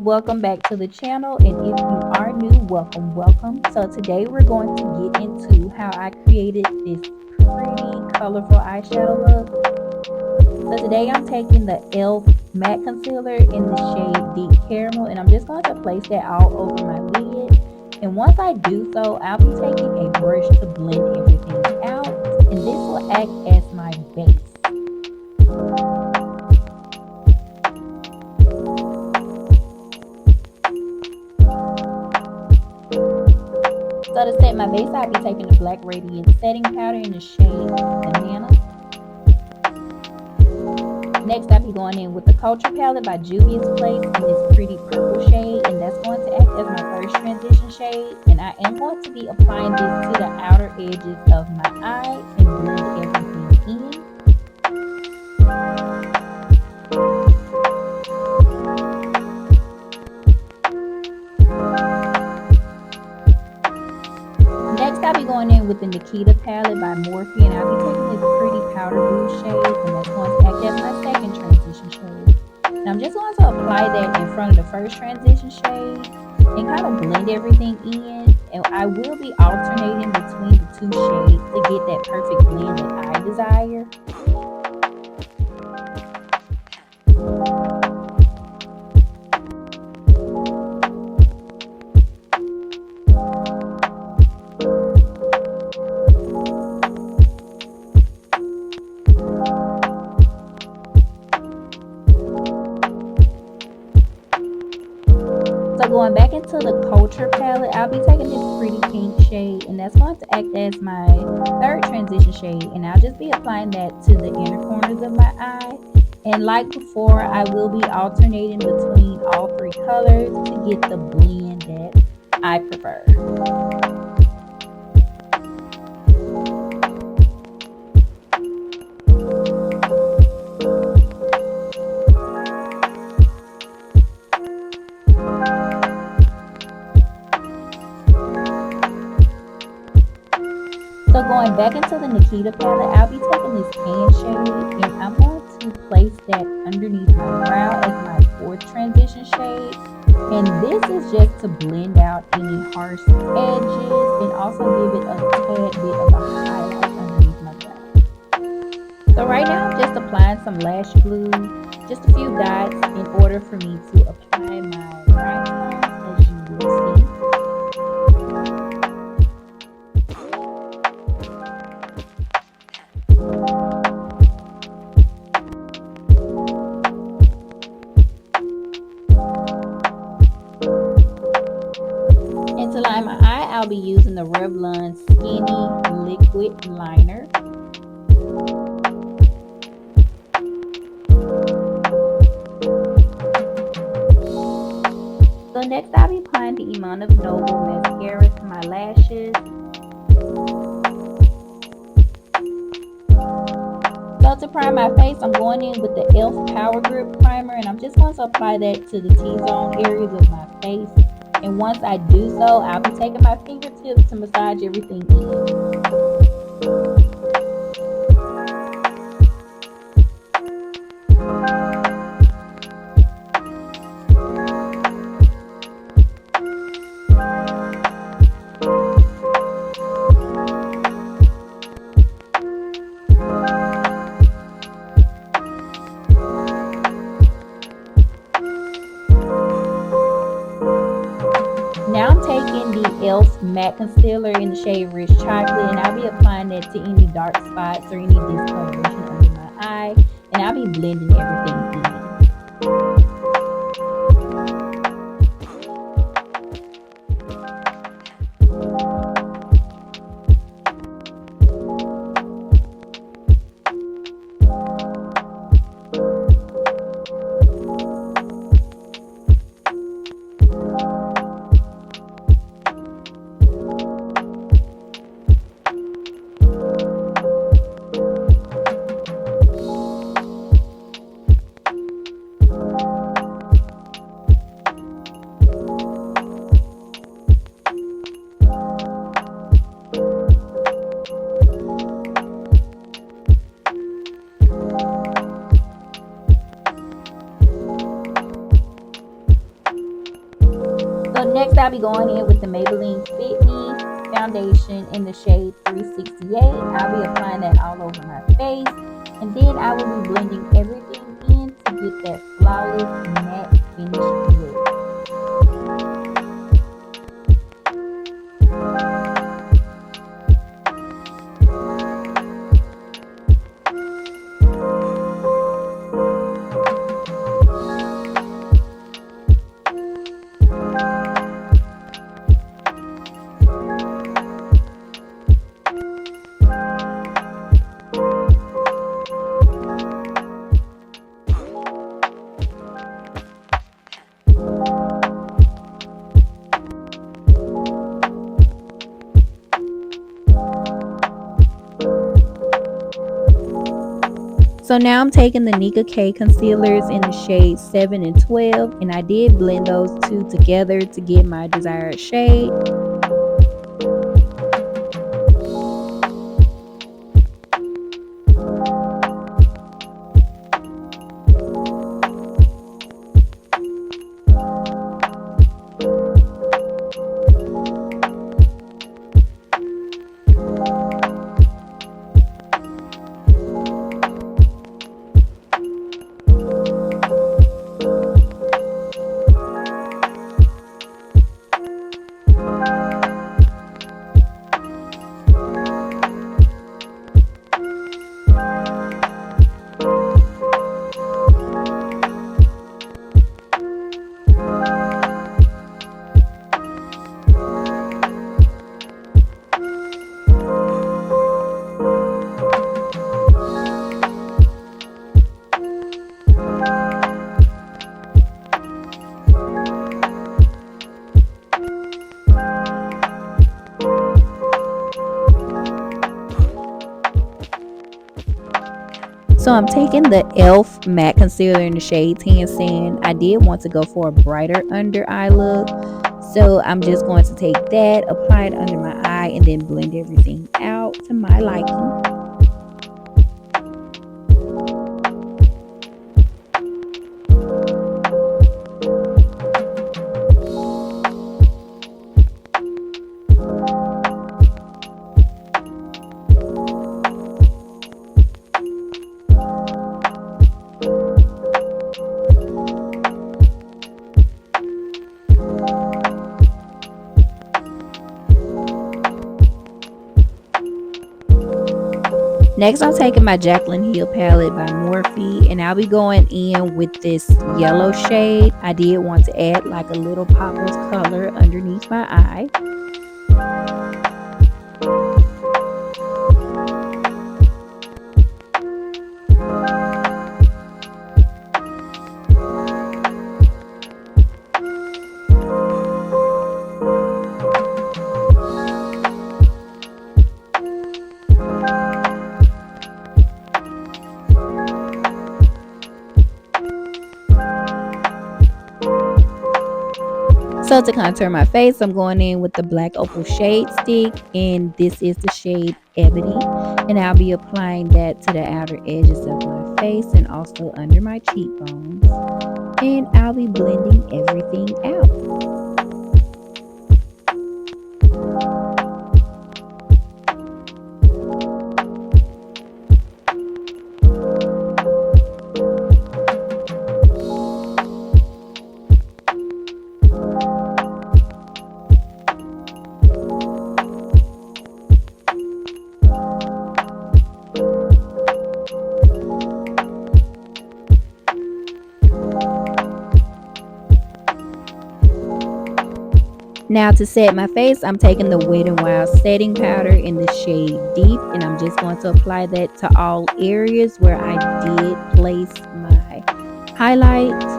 welcome back to the channel, and if you are new, welcome. So today we're going to get into how I created this pretty colorful eyeshadow look. So today I'm taking the e.l.f. matte concealer in the shade Deep Caramel, and I'm just going to place that all over my lid. And once I do so, I'll be taking a brush to blend everything out, and this will act as my base. So to set my base, I'll be taking the black Radiance setting powder in the shade Banana. Next, I'll be going in with the Culture palette by Juvias in this pretty purple shade, and that's going to act as my first transition shade. And I am going to be applying this to the outer edges of my eye and blend everything in. Next, I'll be going in with the Nikita palette by Morphe, and I'll be taking this pretty powder blue shade, and that's going to act as my second transition shade. And I'm just going to apply that in front of the first transition shade and kind of blend everything in. And I will be alternating between the two shades to get that perfect blend that I desire. So going back into the Culture palette, I'll be taking this pretty pink shade, and that's going to act as my third transition shade. And I'll just be applying that to the inner corners of my eye. And like before, I will be alternating between all three colors to get the blend that I prefer. So going back into the Nikita palette, I'll be taking this tan shade, and I'm going to place that underneath my brow as my fourth transition shade. And this is just to blend out any harsh edges and also give it a tad bit of a highlight underneath my brow. So right now I'm just applying some lash glue, just a few dots in order for me to apply my rhinestone, as you will see. And to line my eye, I'll be using the Revlon Skinny Liquid Liner. So next, I'll be applying the Iman of Noble mascara to my lashes. So to prime my face, I'm going in with the e.l.f. Power Grip Primer, and I'm just going to apply that to the T-zone areas of my face. And once I do so, I'll be taking my fingertips to massage everything in. Now I'm taking the e.l.f. matte concealer in the shade Rich Chocolate, and I'll be applying that to any dark spots or any discoloration under my eye, and I'll be blending everything in. I'll be going in with the Maybelline Fit Me foundation in the shade 368. I'll be applying that all over my face. And then I will be blending everything in to get that flawless matte finish look. So now I'm taking the Nika K Concealers in the shades 7 and 12, and I did blend those two together to get my desired shade. So I'm taking the e.l.f. matte concealer in the shade Tan Sand. I did want to go for a brighter under eye look. So I'm just going to take that, apply it under my eye, and then blend everything out to my liking. Next, I'm taking my Jaclyn Heel palette by Morphe, and I'll be going in with this yellow shade. I did want to add like a little pop of color underneath my eye. So to contour my face, I'm going in with the black Opal shade stick, and this is the shade Ebony, and I'll be applying that to the outer edges of my face and also under my cheekbones, and I'll be blending everything out. Now to set my face, I'm taking the Wet n Wild setting powder in the shade Deep, and I'm just going to apply that to all areas where I did place my highlight.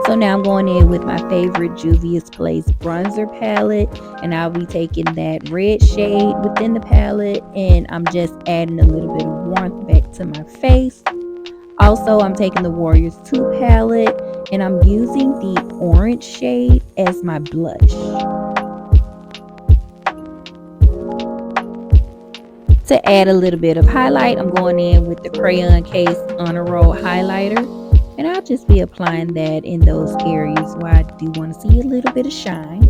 So So now I'm going in with my favorite Juvias Place bronzer palette, and I'll be taking that red shade within the palette, and I'm just adding a little bit of warmth back to my face. Also, I'm taking the Warriors 2 palette, and I'm using the orange shade as my blush. To add a little bit of highlight, I'm going in with the Crayon Case Honor Roll highlighter, and I'll just be applying that in those areas where I do want to see a little bit of shine.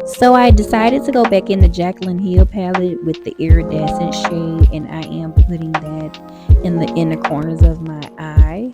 So I decided to go back in the Jaclyn Hill palette with the iridescent shade, and I am putting that in the inner corners of my eye.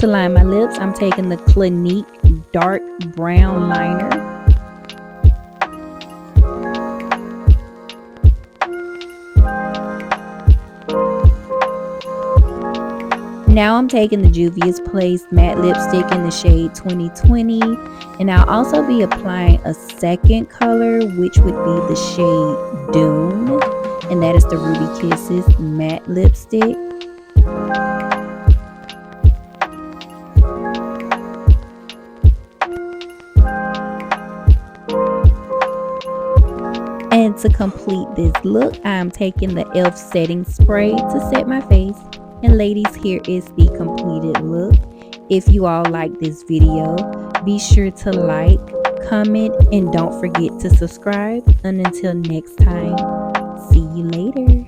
To line my lips, I'm taking the Clinique dark brown liner. Now I'm taking the Juvias Place matte lipstick in the shade 2020, and I'll also be applying a second color, which would be the shade Dune, and that is the Ruby Kisses matte lipstick. And to complete this look, I'm taking the e.l.f. setting spray to set my face. And ladies, here is the completed look. If you all like this video, be sure to like, comment, and don't forget to subscribe. And until next time, see you later.